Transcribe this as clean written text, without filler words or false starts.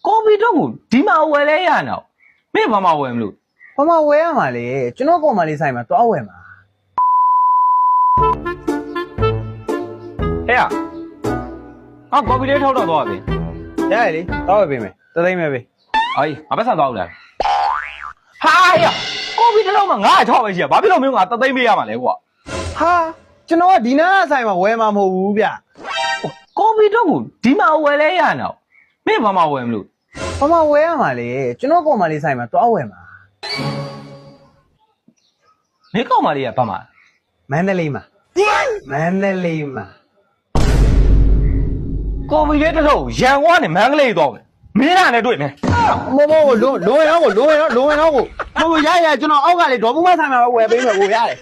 ကော်ဖီတော့ကိုဒီမှာဝယ်လဲရအောင်မင်းဘာမှဝယ်မလို့ ဘာမှဝယ်ရမှာလေကျွန်တော်ကောင်မလေးဆိုင်မှာတွားဝယ်မှာ ဟဲ့ရကော်ဖီလေးထောက်တော့သွားပြီ ရရလေတွားဝယ်ပေးမယ်တသိန်းပဲပေး အေးငါပတ်စံသွားဦးလားဟာရကော်ဖီတစ်လုံးမှာ900ပဲရှိရဘာဖြစ်လို့မင်းကတသိန်းပေးရမှာလဲကွာ ဟာကျွန်တော်ကဒီနားဆိုင်မှာဝယ်မှာမဟုတ်ဘူးဗျ ကော်ဖီတော့ကိုဒီမှာဝယ်လဲရအောင်မင်းဘာမှဝယ်မလို့ ဘာမှဝယ်ရမှာလေကျွန်တော်ကောင်မလေးဆိုင်မှာတွားဝယ်မှာ မင်းကောင်မလေးကဘာမှ မန္တလေးမှာမန္တလေးမှာ ကော်ဖီလေးတစ်လုံးရန်ဝါနဲ့မန္တလေးသွားမယ်မင်းနဲ့တွေ့မယ် မမကိုလွန်ရောကိုမရရကျွန်တော်အောက်ကလေဒေါ်မမဆိုင်မှာဝယ်ပေးမယ်ကိုရတယ်